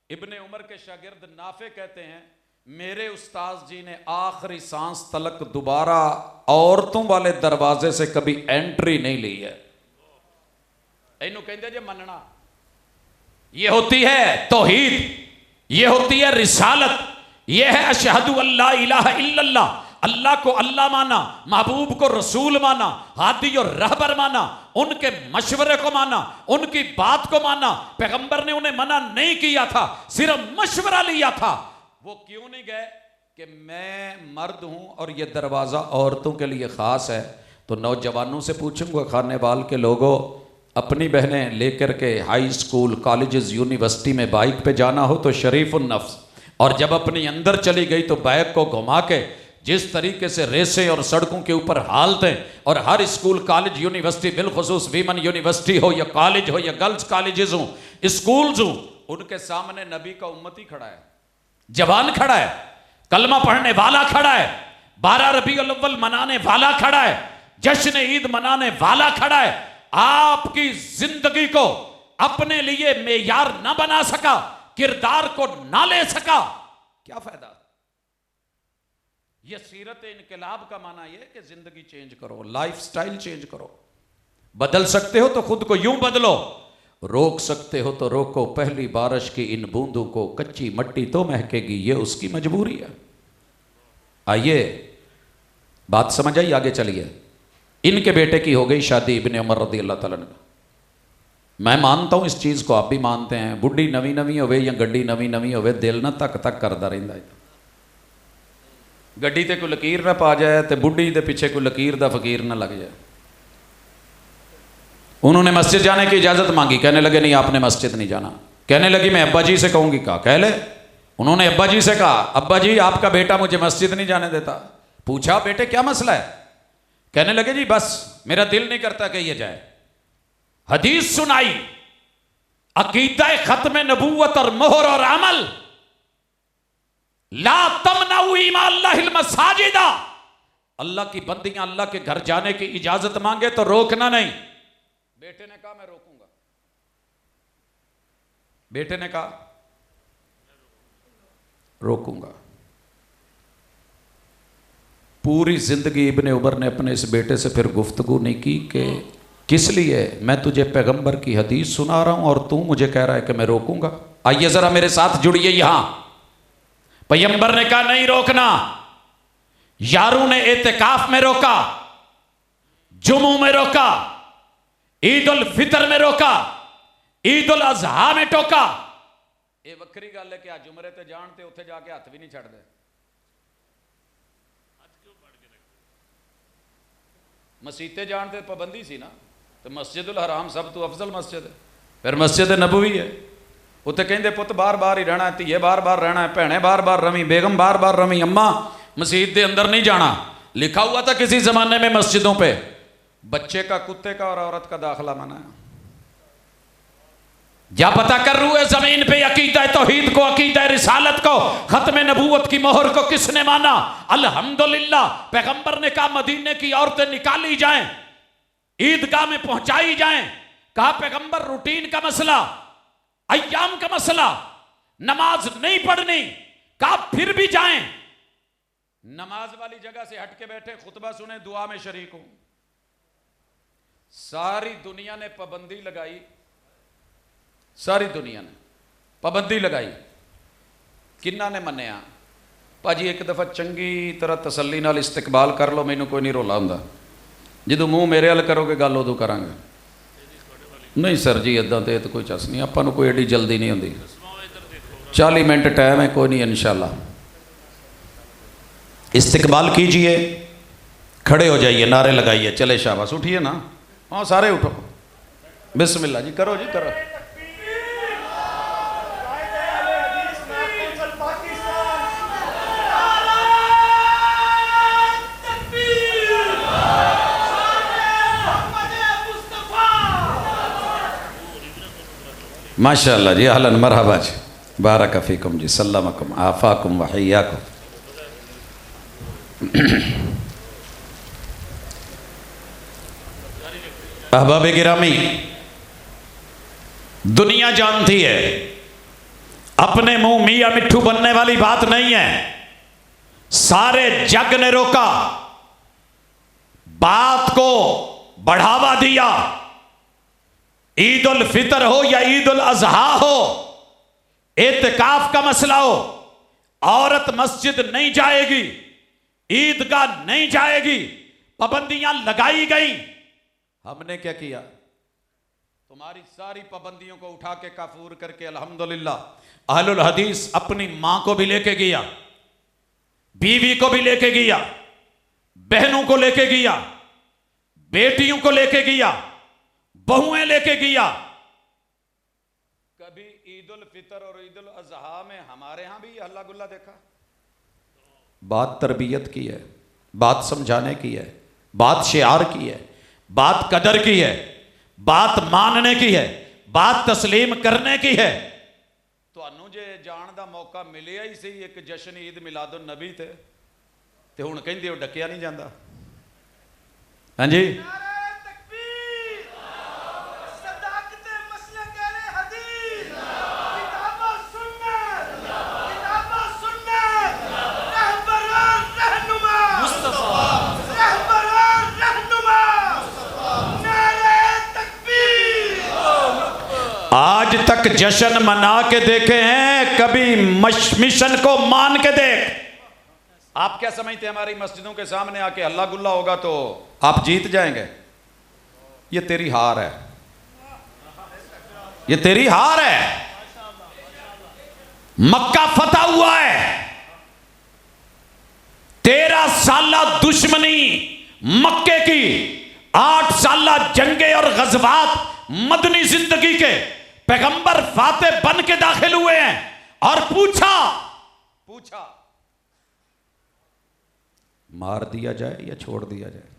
इब्ने उमर के शागिर्द नाफे कहते हैं मेरे उस्ताद जी ने आखिरी सांस तलक दोबारा औरतों वाले दरवाजे से कभी एंट्री नहीं ली है। इनू कहते जे मनना, ये होती है तौहीद, ये होती है रिसालत, ये है अशहदु अल्ला इलाहा इल्लल्लाह, अल्लाह को अल्लाह माना, महबूब को रसूल माना, हादी और रहबर माना, उनके मशवरे को माना, उनकी बात को माना। पैगंबर ने उन्हें मना नहीं किया था, सिर्फ मशवरा लिया था। वो क्यों नहीं गए कि मैं मर्द हूं और ये दरवाजा औरतों के लिए खास है। तो नौजवानों से पूछूंगा, खाने वाल के लोगों, अपनी बहनें लेकर के हाई स्कूल, कॉलेजेस, यूनिवर्सिटी में बाइक पे जाना हो तो शरीफुन नफ्स, और जब अपनी अंदर चली गई तो बाइक को घुमा के जिस तरीके से रेसें और सड़कों के ऊपर हालतें, और हर स्कूल, कॉलेज, यूनिवर्सिटी, बिलखुसूस वीमन यूनिवर्सिटी हो या कॉलेज हो या गर्ल्स कॉलेजेस हो, स्कूल्स हो, उनके सामने नबी का उम्मती खड़ा है, जवान खड़ा है, कलमा पढ़ने वाला खड़ा है, 12 रबीउल अव्वल मनाने वाला खड़ा है, जश्न ईद मनाने वाला खड़ा है। आपकी जिंदगी को अपने लिए मेयार ना बना सका, किरदार को ना ले सका, क्या फायदा? यह सीरत इनकलाब का माना यह कि जिंदगी चेंज करो, लाइफस्टाइल चेंज करो। बदल सकते हो तो खुद को यूं बदलो, रोक सकते हो तो रोको। पहली बारिश की इन बूंदों को कच्ची मट्टी तो महकेगी, ये उसकी मजबूरी है। आइए बात समझ आई, आगे चलिए। इनके बेटे की हो गई शादी इब्ने उमर रदी अल्लाह तआला ने। मैं मानता हूं इस चीज को, आप भी मानते हैं, बुढ़ी नवी नवी होवे या गड्डी नवी नवी होवे, दिल ना तक तक करता रहिंदा है। गड्डी ते कोई लकीर ना पा जाए तो बुढ़ी दे पीछे कोई लकीर दा फकीर ना लग जाए। उन्होंने मस्जिद जाने की इजाजत मांगी, कहने लगे नहीं आपने मस्जिद नहीं जाना। कहने लगी मैं अब्बा जी से कहूंगी, कहा कह ले। उन्होंने अब्बा जी से कहा, अब्बा जी आपका बेटा मुझे मस्जिद नहीं जाने देता। पूछा बेटे क्या मसला है? कहने लगे जी बस मेरा दिल नहीं करता कि ये जाए। हदीस सुनाई, अकीदा खत्म नबूवत और मोहर और अमल, ला तमनऊ इमाल्लाहिल मसाजिदा, अल्लाह की बंदियां अल्लाह के घर जाने की इजाजत मांगे तो रोकना नहीं। बेटे ने कहा मैं रोकूंगा, बेटे ने कहा रोकूंगा। पूरी जिंदगी इब्ने उमर ने अपने इस बेटे से फिर गुफ्तगू नहीं की कि किस लिए, मैं तुझे पैगंबर की हदीस सुना रहा हूं और तू मुझे कह रहा है कि मैं रोकूंगा। आइए जरा मेरे साथ जुड़िए। यहां पैगंबर ने कहा नहीं रोकना, यारों ने एतिकाफ में रोका, जुमू में रोका, ईद उल फितर में रोका, ईद उल अजहा में टोका। ये वक्री गल है कि आज उमरे ते जानते उत्थे जाके हाथ भी नहीं छड़दे। मसीते जानते पाबंदी सी ना, तो मस्जिदुल हराम सब तो अफजल मस्जिद है, फिर मस्जिद नबवी है। उत्थे कहंदे पुत बार बार ही रहना है, धीए बार बार रहना है, भैने बार बार रवी, बेगम बार बार रवी, अम्मा मस्जिद के अंदर नहीं जाना। लिखा हुआ था किसी जमाने में मस्जिदों पे, बच्चे का कुत्ते का और औरत का दाखिला मना है। जा पता कर रूए जमीन पे अकीदा तौहीद को, अकीदा रिसालत को, खत्म नबूवत की मोहर को किसने माना? अल्हम्दुलिल्लाह। पैगंबर ने कहा मदीने की औरतें निकाली जाएं, ईदगाह में पहुंचाई जाएं। कहा पैगंबर रूटीन का मसला, अय्याम का मसला, नमाज नहीं पढ़नी, कहा फिर भी जाएं। नमाज वाली जगह से हट के बैठे, खुतबा सुने, दुआ में शरीक हूं। सारी दुनिया ने पाबंदी लगाई, सारी दुनिया ने पाबंदी लगाई, किन्ना ने मन्निया? भाजी एक दफ़ा चंगी तरह तसल्ली नाल इस्तकबाल कर लो, मैनू कोई नहीं रोला हुंदा, जो मूँह मेरे वाल करोगे गल उदों करांगे। नहीं सर जी इदां तो कोई चस नहीं, आपां नूं कोई एडी जल्दी नहीं होंदी, 40 मिनट टाइम है, कोई नहीं इंशाअल्लाह। इस्तकबाल कीजिए, खड़े हो जाइए, नारे लगाइए, चले शाबाश, उठिए ना, हाँ सारे उठो, बिस्मिल्लाह जी, करो जी करो। माशाअल्लाह जी, अहलन मरहबा जी, बारक फीकुम जी, सल्लमकुम आफाकुम व हय्याकुम। अहबाब गिरामी, दुनिया जानती है अपने मुंह मियां मिट्ठू बनने वाली बात नहीं है। सारे जग ने रोका, बात को बढ़ावा दिया। ईद उल फितर हो या ईद उल अजहा हो, एतकाफ का मसला हो, औरत मस्जिद नहीं जाएगी, ईदगाह नहीं जाएगी, पाबंदियां लगाई गई। हमने क्या किया? तुम्हारी सारी पाबंदियों को उठा के काफूर करके अल्हम्दुलिल्लाह अहलुल हदीस अपनी मां को भी लेके गया, बीवी को भी लेके गया, बहनों को लेके गया, बेटियों को लेके गया, बहुएं लेके गया। कभी ईद उल फितर और ईद उल अजहा में हमारे यहां भी हल्ला गुल्ला देखा? बात तरबियत की है, बात समझाने की है, बात शियार की है, बात कदर की है, बात मानने की है, बात तस्लीम करने की है। ਤੁਹਾਨੂੰ ਜੇ ਜਾਣ ਦਾ ਮੌਕਾ ਮਿਲਿਆ ਹੀ ਸੀ, ਇੱਕ ਜਸ਼ਨ ਈਦ ਮਿਲਾਦੁਨ ਨਬੀ ਤੇ ਹੁਣ ਕਹਿੰਦੇ ਹੋ ਡੱਕਿਆ ਨਹੀਂ ਜਾਂਦਾ। ਹਾਂਜੀ, आज तक जश्न मना के देखे हैं, कभी मिशन को मान के देख। आप क्या समझते हैं हमारी मस्जिदों के सामने आके हल्ला गुल्ला होगा तो आप जीत जाएंगे? ये तेरी हार है, ये तेरी हार है। मक्का फतह हुआ है, 13 साल दुश्मनी मक्के की, 8 साल जंगे और गजवात मदनी जिंदगी के पैगंबर फाते बन के दाखिल हुए हैं और पूछा मार दिया जाए या छोड़ दिया जाए।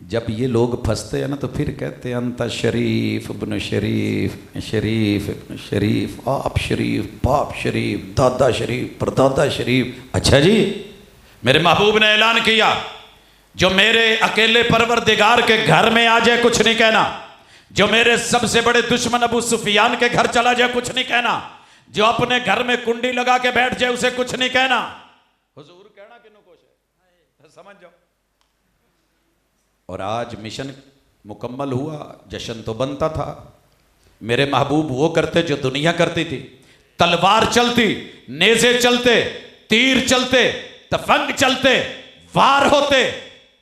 जब ये लोग फंसते हैं ना तो फिर कहते हैं अंता शरीफ इब्न शरीफ, शरीफ इब्न शरीफ, आप शरीफ, बाप शरीफ, दादा शरीफ, परदादा शरीफ। अच्छा जी, मेरे महबूब ने ऐलान किया, जो मेरे अकेले परवरदिगार के घर में आ जाए कुछ नहीं कहना, जो मेरे सबसे बड़े दुश्मन अबू सुफियान के घर चला जाए कुछ नहीं कहना, जो अपने घर में कुंडी लगा के बैठ जाए उसे कुछ नहीं कहना। हुजूर कहना किन्हों कुछ है, समझ जाओ। और आज मिशन मुकम्मल हुआ, जश्न तो बनता था। मेरे महबूब वो करते जो दुनिया करती थी। तलवार चलती, नेज़े चलते, तीर चलते, तफंग चलते, वार होते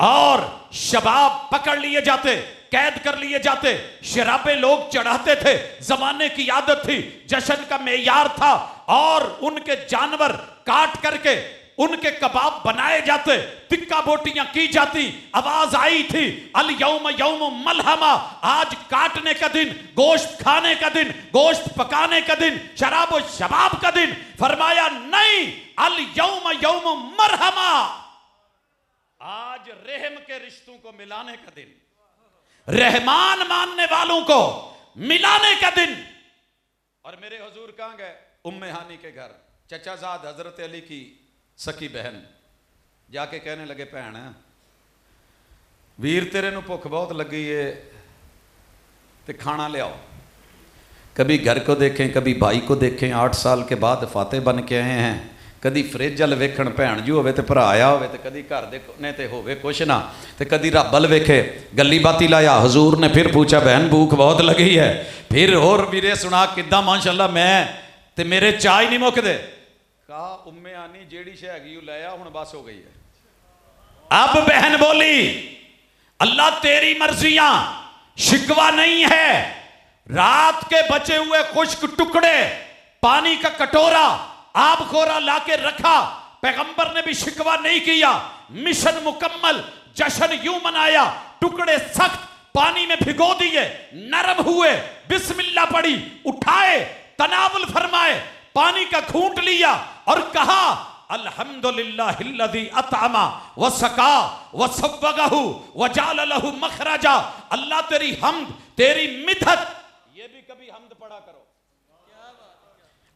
और शबाब पकड़ लिए जाते, कैद कर लिए जाते, शराबे लोग चढ़ाते थे। जमाने की आदत थी, जश्न का मेयार था और उनके जानवर काट करके उनके कबाब बनाए जाते, टिक्का बोटियां की जाती। आवाज आई थी अल यौम यौम मलहमा, आज काटने का दिन, गोश्त खाने का दिन, गोश्त पकाने का दिन, शराब और शबाब का दिन। फरमाया नहीं, अल यौम यौम मरहमा, आज रहम के रिश्तों को मिलाने का दिन, रहमान मानने वालों को मिलाने का दिन। और मेरे हुजूर कहां गए? उम्मे हानी के घर, चचाजाद हजरत अली की सकी बहन। जाके कहने लगे, भैन वीर तेरे नूं भुख बहुत लगी है ते खाना ले आओ। कभी घर को देखें, कभी भाई को देखें, 8 साल के बाद फाते बन के आए हैं। कदी फ्रिज वाल वेखण भैन जी होवे ते भरा आया होवे, ते कदी घर दे कोने ते होवे कुछ ना, ते कदी रब वाल वेखे, गली बाती लाया। हुजूर ने फिर पूछा, बहन भूख बहुत लगी है? फिर और वीरे सुना किदा माशाअल्लाह, मैं ते मेरे चाह ही नहीं मुकदे। कहा उम्मे आनी जेड़ी शे हैगी लाया, हुण बस हो गई है। अब बहन बोली, अल्लाह तेरी मर्जियां, शिकवा नहीं है। रात के बचे हुए खुश्क टुकड़े, पानी का कटोरा, आब खोरा लाके रखा। पैगंबर ने भी शिकवा नहीं किया। मिशन मुकम्मल, जश्न यूं मनाया। टुकड़े सख्त पानी में भिगो दिए, नरम हुए, बिस्मिल्लाह पढ़ी, उठाए, तनावुल फरमाए, पानी का घूंट लिया और कहा अल्हम्दुलिल्लाहिल्लज़ी अतअमा व सका व सव्वगहु व जाल लहु मखरजा। अल्लाह तेरी हम्द, तेरी मिदहत। ये भी कभी हम्द पढ़ा करो।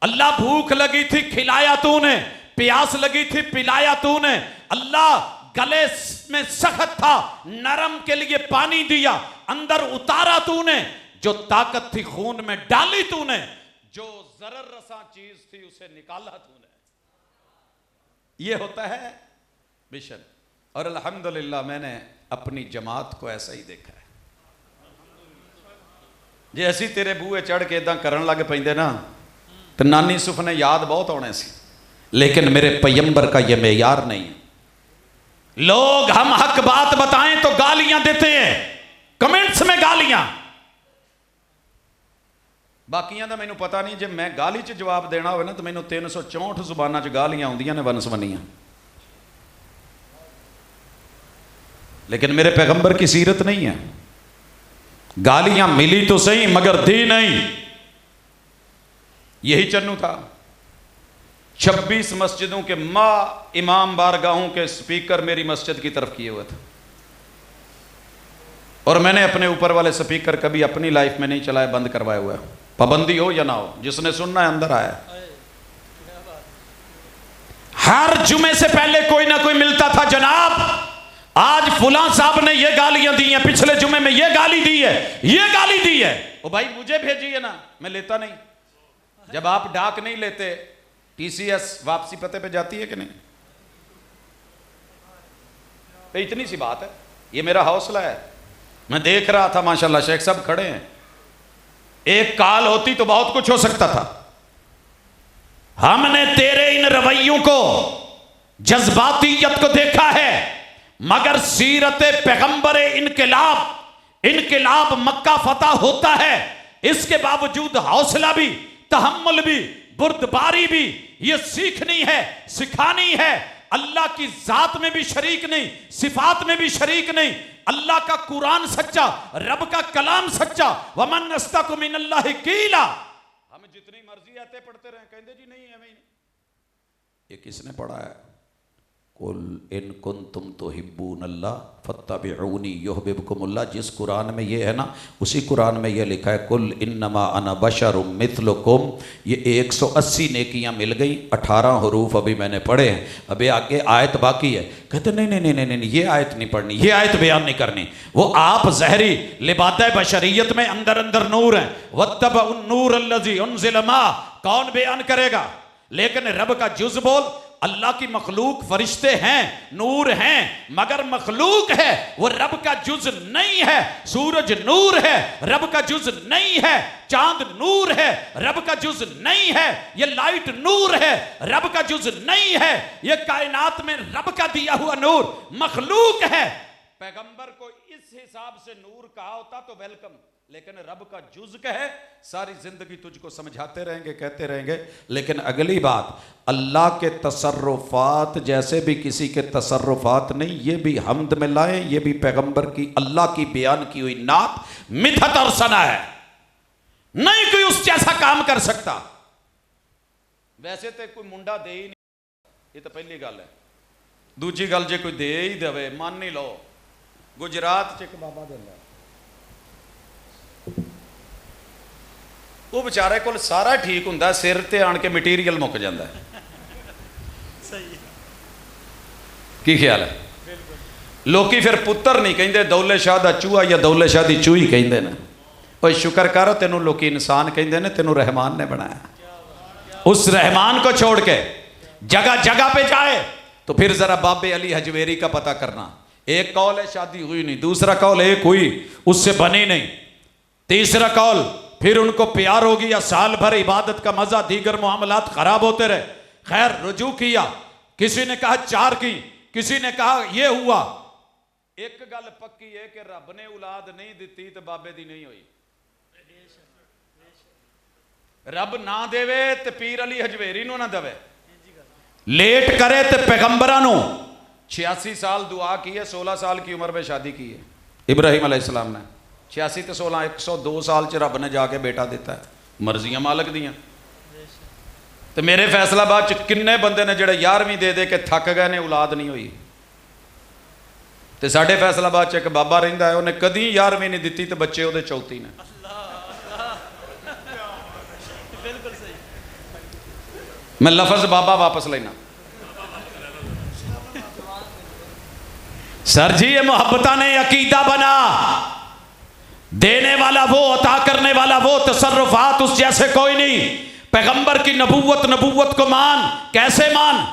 अल्लाह भूख लगी थी, खिलाया तूने, प्यास लगी थी, पिलाया तूने। अल्लाह गले में सख्त था, नरम के लिए पानी दिया, अंदर उतारा तूने। जो ताकत थी खून में डाली तूने, जो जरर रसा चीज थी उसे निकाला तूने। ये होता है मिशन। और अल्हम्दुलिल्लाह मैंने अपनी जमात को ऐसा ही देखा है। जे असी तेरे बूहे चढ़ के इदा करन लग पैंदे ना तो नानी सुफ ने याद बहुत आने सी, लेकिन मेरे पैगंबर का यह मेयार नहीं है। लोग हम हक बात बताएं तो गालियां देते हैं, कमेंट्स में गालियां। बाकियां दा मैनू पता नहीं, जे मैं गाली च जवाब देना हो ना तो मैनू 364 जुबाना च गालियां आउंदियां ने वनसवनियां। लेकिन मेरे पैगंबर की सीरत नहीं है। गालियां मिली तो सही मगर दी नहीं। यही चन्नू था। 26 मस्जिदों के इमाम बारगाहों के स्पीकर मेरी मस्जिद की तरफ किए हुए थे, और मैंने अपने ऊपर वाले स्पीकर कभी अपनी लाइफ में नहीं चलाए, बंद करवाए हुए। पाबंदी हो या ना हो, जिसने सुनना है अंदर आया। हर जुमे से पहले कोई ना कोई मिलता था, जनाब आज फुला साहब ने ये गालियां दी हैं, पिछले जुमे में ये गाली दी है, ये गाली दी है। ओ भाई मुझे भेजिए ना, मैं लेता नहीं। जब आप डाक नहीं लेते, टीसीएस वापसी पते पे जाती है कि नहीं? तो इतनी सी बात है, ये मेरा हौसला है। मैं देख रहा था माशाल्लाह शेख साहब खड़े हैं, एक काल होती तो बहुत कुछ हो सकता था। हमने तेरे इन रवैयों को, जज्बातियत को देखा है, मगर सीरत पैगंबर इनकलाब मक्का फतह होता है, इसके बावजूद हौसला भी, तहम्मुल भी, बुर्दबारी भी, ये सीखनी है, सिखानी है। अल्लाह की जात में भी शरीक नहीं, सिफात में भी शरीक नहीं। अल्लाह का कुरान सच्चा, रब का कलाम सच्चा। वमन नस्तकु मिनल्लाहि कीला। हम जितनी मर्जी आते पढ़ते रहे, कहते जी नहीं है, ये किसने पढ़ा है? कुल इन कुंतुम तुहिब्बूनल्लाह फत्तबिऊनी युहब्बुकुमुल्लाह। जिस कुरान में ये है ना, उसी कुरान में ये लिखा है कुल इन्नमा अना बशरुम मिथलुकुम। ये 180 नेकियां मिल गई, 18 हरूफ अभी मैंने पढ़े हैं, अभी आगे आयत बाकी है। कहते नहीं नहीं नहीं नहीं, ये आयत नहीं पढ़नी, ये आयत बयान नहीं करनी। वो आप जहरी लिबादा बशरियत में अंदर अंदर नूर है। वत्तबउन नूर अल्लज़ी उनज़िल मा, कौन बयान करेगा? लेकिन रब का जुज़ बोल। अल्लाह की मखलूक फरिश्ते हैं, नूर हैं, मगर मखलूक है, वो रब का जुज नहीं है। सूरज नूर है, रब का जुज नहीं है। चांद नूर है, रब का जुज नहीं है। ये लाइट नूर है, रब का जुज नहीं है। ये कायनात में रब का दिया हुआ नूर मखलूक है। पैगंबर को इस हिसाब से नूर कहा होता तो वेलकम, लेकिन रब का जुज कहे, सारी जिंदगी तुझको समझाते रहेंगे, कहते रहेंगे। लेकिन अगली बात, अल्लाह के तसर्रुफात जैसे भी किसी के तसर्रुफात नहीं, ये भी हमद में लाए, ये भी पैगंबर की अल्लाह की बयान की हुई नात मिथत और सना है। नहीं कोई उस जैसा काम कर सकता। वैसे तो कोई मुंडा दे ही नहीं, ये तो पहली गल है। दूजी गल, जे कोई दे ही देवे मान नहीं लो। गुजरात च एक बाबा देंदा, वो बेचारे को सारा ठीक होंगे, सिर ते आन के मटीरियल मुक जाता है। की ख्याल है? लोकी फिर पुत्र नहीं कहते, दौले शाह का चूहा या दौले शाह की चूही कहते हैं। और शुक्र कर तेनों लोकी इंसान कहते हैं, तेनों रहमान ने बनाया। उस रहमान को छोड़ के जगह जगह पे जाए तो फिर जरा बाबे अली हजवेरी का पता करना। एक कौल है शादी हुई नहीं, दूसरा कौल एक हुई उससे बनी नहीं, तीसरा कौल फिर उनको प्यार हो गया, साल भर इबादत का मजा, दीगर मामलात खराब होते रहे। खैर रुजू किया, किसी ने कहा 4 की, किसी ने कहा ये हुआ। एक गल पक्की है कि रब ने औलाद नहीं दी तो बाबे दी नहीं हुई। रब ना देवे तो पीर अली हजवेरी ना देवे, लेट करे तो पैगंबरा 86 साल दुआ की है, 16 साल की उम्र में शादी की है इब्राहिम अलैहिस्सलाम ने। 86 तो 16 102 साल च रब ने जाके बेटा दिता है। मर्जियां मालक दियां। तो मेरे फैसलाबाद च किन्ने बंदे ने जेड़े 11वीं दे दे के थक गए ने, औलाद नहीं हुई। तो साढ़े फैसलाबाद च एक बाबा रहिंदा है, उन्हें कदी 11वीं नहीं दी तो बच्चे उहदे 34 ने। मैं लफज बाबा वापस लेना। सर जी ये मोहब्बत ने अकीदा बना, देने वाला वो, अता करने वाला वो, तसर्रुफात उस जैसे कोई नहीं। पैगंबर की नबूवत को मान, कैसे मान?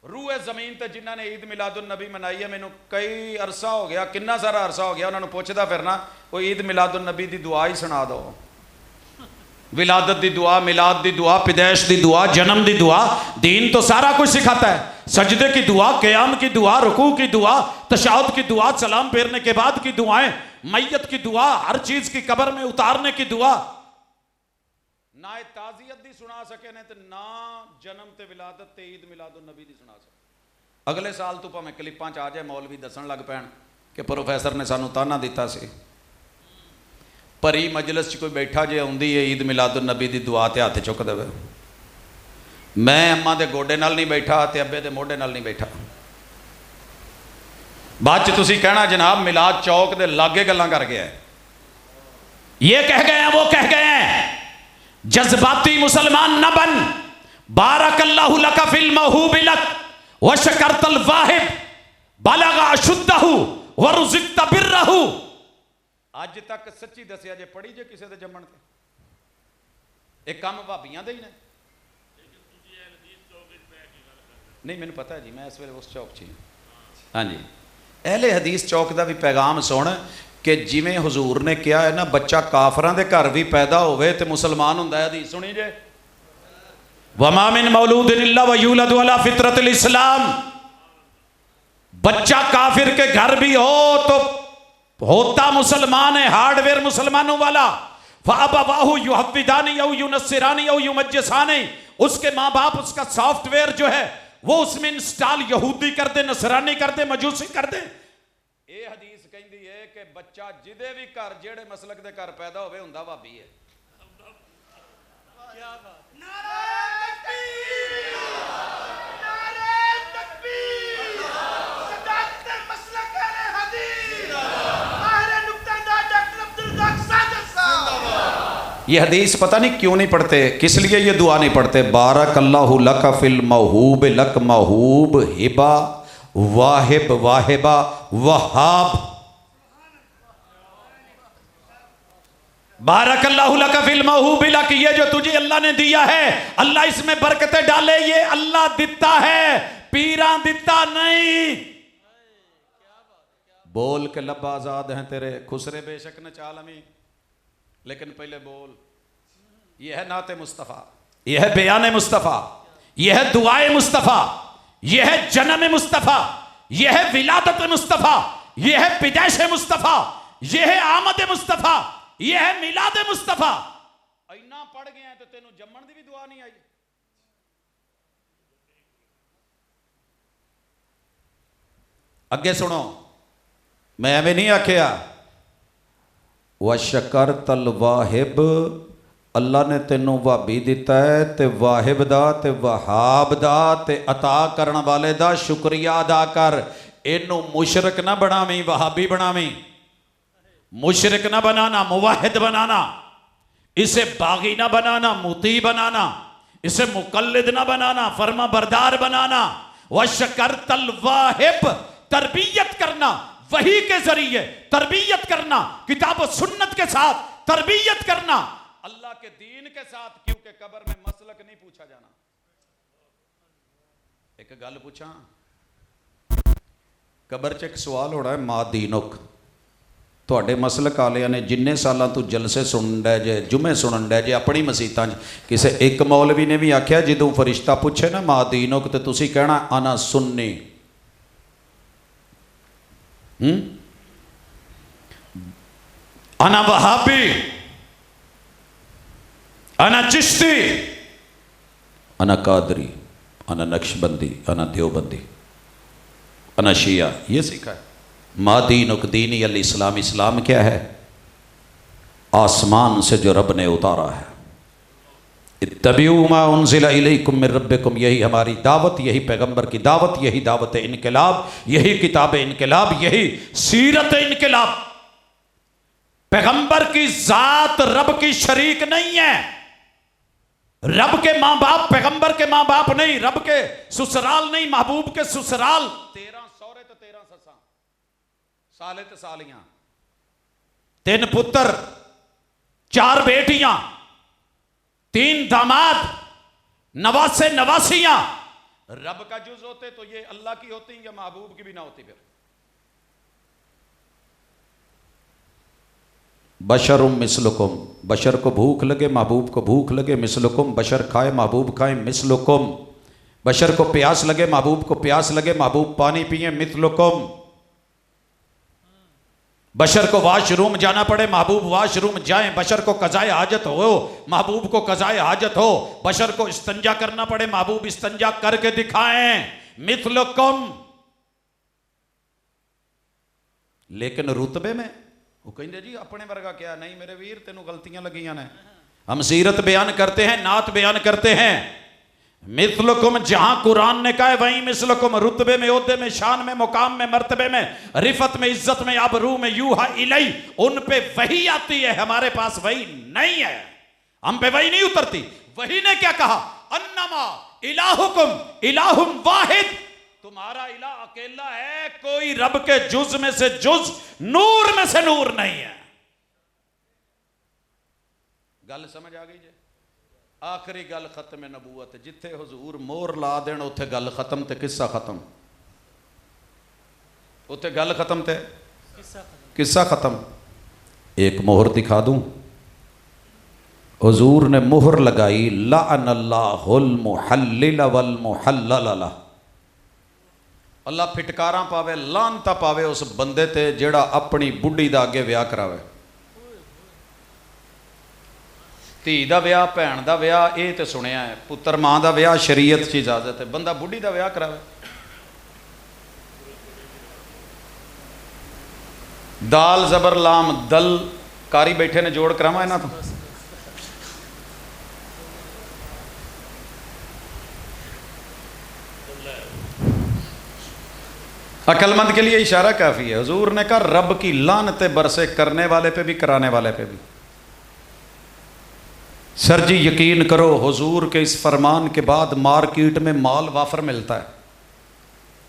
रूए जमीन ते जिन्हों ने ईद मिलादुन नबी मनाई है, मैनू कई अरसा हो गया, कितना सारा अरसा हो गया, उन्होंने पूछता फिरना कोई ईद मिलादुन नबी की दुआ ही सुना दो। विलादत की दुआ, मिलाद की दुआ, पैदाइश की दुआ, जन्म की दुआ। दीन तो सारा कुछ सिखाता है। सजदे की दुआ, क़याम की दुआ, रुकू की दुआ, तशहुद की दुआ, सलाम फेरने के बाद की दुआएं, मैयत की दुआ, हर चीज की कब्र में उतारने की दुआ। ना ताजियत दी सुना सके ने, ना जन्म ते विलादत ते ईद मिलादुन नबी दी सुना सके। अगले साल तो भावें क्लिपां च आ जाए, मौलवी दसन लग पैण कि प्रोफैसर ने सानू ताना दिता सी। भरी मजलिस च कोई बैठा जे आउंदी है ईद मिलादुन नबी दी दुआ ते हथ चुक देवे। मैं अम्मा दे गोडे नाल नहीं बैठा ते अब्बे दे मोढे नाल नहीं बैठा। बाद च तुसीं कहना जनाब मिलाद चौक दे लागे गल्लां कर गया है। ये कह गए हैं, वो कह गए हैं। जज्बाती मुसलमान न बन। बारकल्लाहु लका फिल मौहूबि लक व शकरतल वाहिब बलगा अशुद्धहु व रुज़िक़ता बिर्रहु। अज तक सच्ची दसिया जे पढ़ी जे किसी दे जम्मण ते एक काम भाबियां दे ही ने। नहीं मैंने पता है जी, मैं इस वेले उस चौक च। हाँ जी, अहले हदीस चौक का भी पैगाम सुन कि जिमें हुजूर ने कहा है ना, बच्चा काफरां दे घर भी पैदा होवे ते मुसलमान हुंदा है। हदीस सुनी जे, वमा मिन मौलूदिन इल्ला व यूलदु अला फितरतिल इस्लाम। बच्चा काफिर के घर भी हो तो होता मुसलमान है, हार्डवेयर मुसलमानों वाला। फअबवाहु युहव्विदानी औ युनस्सिरानी औ युमज्जिसानी। उसके माँ बाप उसका सॉफ्टवेयर जो है वो उसमें इंस्टॉल यहूदी कर दे, नसरानी कर दे, मजूसी कर दे। ये हदीस कहती है कि बच्चा जिदे भी घर जेड़े मसलक दे घर पैदा होवे हुंदा भाभी है। क्या बात। ये हदीस पता नहीं क्यों नहीं पढ़ते, किस लिए ये दुआ नहीं पढ़ते। बारकल्लाहु लका फिल मौहूब लक मौहूब हिबा वाहिब वाहिबा वहाब। बारकल्लाहु लका फिल मौहूब लक, ये जो तुझे अल्लाह ने दिया है, अल्लाह इसमें बरकतें डाले। ये अल्लाह दिता है, पीरा दिता नहीं। बोल के लब आजाद हैं तेरे खुसरे बेशक न चालमी, लेकिन पहले बोल। यह है नाते मुस्तफ़ा, यह है बयान मुस्तफ़ा, यह है दुआए मुस्तफ़ा, यह है जन्म मुस्तफ़ा, यह है विलादत मुस्तफ़ा, यह है पैदाइश मुस्तफ़ा, यह है आमद मुस्तफ़ा, यह है मिलाद मुस्तफ़ा। इन्ना पढ़ गया तो तेनों जम्मन की भी दुआ नहीं आई। अगे सुनो, मैं एवं नहीं आखिया व शकरतल वाहिब। अल्लाह ने तेनों भाभी दिता है ते वाहिब दा ते वहाब दा ते अता करने वाले दा शुक्रिया अदा कर। इनू मुशरक ना बनावी, वहाबी बनावी। मुशरक ना बनाना, मुवाहिद बनाना। इसे बागी ना बनाना, मुती बनाना। इसे मुकल्लिद ना बनाना, फर्मा बरदार बनाना। व शकरतल वाहिब, तरबियत करना वही के जरिए, तरबियत करना किताब और सुन्नत के साथ, तरबियत करना अल्लाह के दीन के साथ। क्योंकि कब्र में मसलक नहीं पूछा जाना। एक गल पूछा, कब्र च एक सवाल होना है, मां दीनुक। तुहाडे मसलक आलियां ने जिन्ने सालां तू जलसे सुन डे जे, जुमे सुनन डे जे अपनी मसीतां च, किसे एक मौलवी ने भी आख्या जदों फरिश्ता पूछे ना मां दीनुक ते तुसीं कहना अना सुन्नी। अना वहाबी, अना चिश्ती, अना कादरी, अना नक्शबंदी, अना देवबंदी, अना शिया। ये सीखा है। मा दीनुक दीनी अल इस्लाम। इस्लाम क्या है? आसमान से जो रब ने उतारा है। इत्तबिऊ मा उन्ज़िला इलैकुम मिन रब्बिकुम। यही हमारी दावत, यही पैगंबर की दावत, यही दावत इनकलाब, यही किताब इनकलाब, यही सीरत इनकलाब। पैगंबर की जात रब की शरीक नहीं है। रब के माँ बाप पैगंबर के माँ बाप नहीं, रब के ससुराल नहीं, महबूब के ससुराल। 13 सौरे तो 13 ससा, साले तो सालियां। 3 पुत्र, 4 बेटियां, 3 दामाद, नवासे नवासियां रब का जुज होते तो ये अल्लाह की होती या महबूब की भी ना होती। फिर बशरुम मिसलुकुम, बशर को भूख लगे महबूब को भूख लगे, मिसलुकुम बशर खाए महबूब खाए, मिसलुकुम बशर को प्यास लगे महबूब को प्यास लगे, महबूब पानी पिए, मिसलुकुम बशर को वाशरूम जाना पड़े महबूब वाशरूम जाएं, बशर को कज़ाए हाजत हो महबूब को कज़ाए हाजत हो, बशर को इस्तंजा करना पड़े महबूब इस्तंजा करके दिखाएं, मिसलुकुम। लेकिन रुतबे में वो कहेंगे जी अपने वर्गा क्या, नहीं मेरे वीर तेनों गलतियां लगियां ने। हम सीरत बयान करते हैं, नात बयान करते हैं। मिसलुकुम जहां कुरान ने कहा है वहीं मिसलुकुम, रुतबे में, ओहदे में, शान में, मुकाम में, मर्तबे में, रिफत में, इज्जत में, आबरू में, यूहा इलई, उन पे वही आती है, हमारे पास वही नहीं है, हम पे वही नहीं उतरती। वही ने क्या कहा, अन्नमा इलाहुकुम इलाहुम वाहिद, तुम्हारा इलाह अकेला है, कोई रब के जुज में से जुज, नूर में से नूर नहीं है। गल समझ आ गई जी। आखिरी गल खत्म नबूवत, जिथे हुजूर मोहर ला देन उथे गल खत्म ते किस्सा खत्म, उथे गल खत्म ते किस्सा खत्म। एक मोहर दिखा दूं, हुजूर ने मोहर लगाई, लअनल्लाहुल मुहल्लिल वल मुहल्लल लह, अल्लाह फिटकारा पावे, लानता पावे उस बंदे ते जेड़ा अपनी बुढ़ी दा अगे विआह करावे। धी दा विआह, भैन दा विआह ये तो सुनिया है, पुत्र मां दा विआह शरीयत च इजाजत है, बंदा बुढ़ी दा विआह करावे। दाल जबर लाम दल कारी बैठे ने जोड़ करावा इन्हां तो। अक्लमंद के लिए इशारा काफ़ी है। हुजूर ने कहा रब की लानते बरसे करने वाले पे भी कराने वाले पे भी। सर जी यकीन करो हुजूर के इस फरमान के बाद मार्केट में माल वाफर मिलता है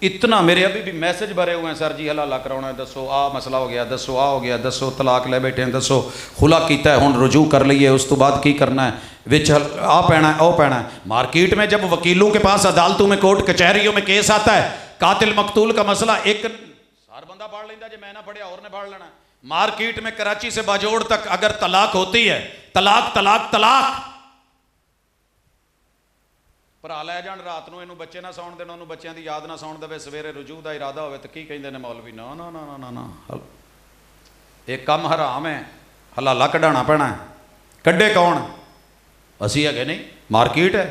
इतना। मेरे अभी भी मैसेज भरे हुए हैं, सर जी हलाला कराना है, दसो आ मसला हो गया, दसो आ हो गया, दसो तलाक ले बैठे हैं, दसो खुला किया है, हुण रुजू कर लीए, उस तो बाद की करना है, विच आ पैना है, ओ पैना है। मार्केट में जब वकीलों के पास, अदालतों में, कोर्ट कचहरियों में केस आता है, कातिल मकतूल का मसला, एक सार बंदा फाड़ लेंदा, जो मैं ना फड़िया और ने फाड़ लेना। मार्केट में कराची से बाजोड़ तक अगर तलाक होती है, तलाक तलाक तलाक, भरा लै जान रात को, इनू बच्चे ना सौण देना, बच्चों की याद ना सौण देवे, सवेरे रुजू का इरादा हो तो की कहते हैं मौलवी, ना ना ना ना ना, एक काम हराम है, हलाला कढ़ाना पैना है। कढ़े कौन? असी है नहीं, मार्केट है,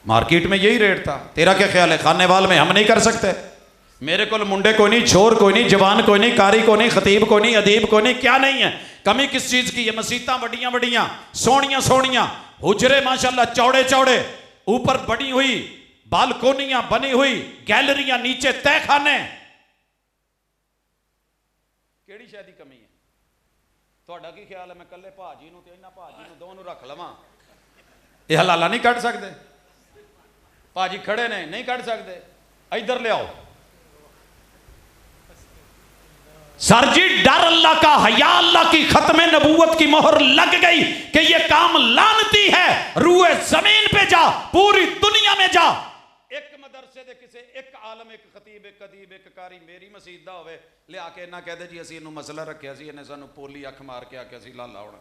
मार्केट में यही रेट था। तेरा क्या ख्याल है खानेवाल में हम नहीं कर सकते? मेरे को मुंडे कोई नहीं, छोर कोई नहीं, जवान कोई नहीं, कारी कोई नहीं, खतीब कोई नहीं, अदीब कोई नहीं, क्या नहीं है? कमी किस चीज़ की है? मसीतां वड्डियां वड्डियां, सोहणियां सोहणियां, हुजरे माशाल्लाह चौड़े चौड़े, ऊपर बनी हुई बालकोनियां बनी हुई, गैलरियां, नीचे तय खाने, केड़ी शायद की कमी है? तुहाडा की ख्याल है? मैं कल्ले भाजी नूं ते इन्हां भाजी नूं दोवां नूं रख लवां, ये हलाला नहीं कढ़ सकते? भाजी खड़े ने, नहीं कढ़ सकते, इधर ले आओ। सर जी डर अल्लाह का, हया अल्लाह की, खत्म नबूवत की मोहर लग गई कि ये काम लानती है। रूए जमीन पे जा, पूरी दुनिया में जा, एक मदरसे दे किसे एक आलम, एक खतीब, एक अदीब, एक कारी मेरी मसीत दा होवे, लिया के इन्ना कह दे जी असीं इहनूं मसला रखिया सी, इहने सानूं पोली अख मार के आख्या सी लाला होना।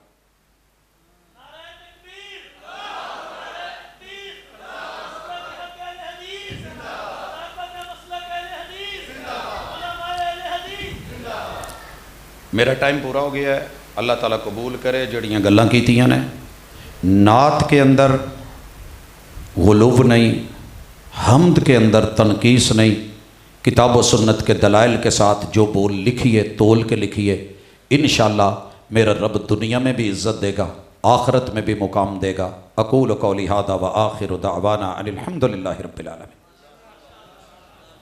मेरा टाइम पूरा हो गया है, अल्लाह ताला कबूल करे जड़ियाँ गल्लां कीतियां ने। नात के अंदर गुलूब नहीं, हमद के अंदर तनकीस नहीं, किताब व सुन्नत के दलाइल के साथ जो बोल लिखिए, तोल के लिखिए, इंशाअल्लाह मेरा रब दुनिया में भी इज़्ज़त देगा, आखिरत में भी मुकाम देगा। अकूल कौली हादा व आखिर दावाना अनिल हम्दुलिल्लाहि रब्बिल आलमीन।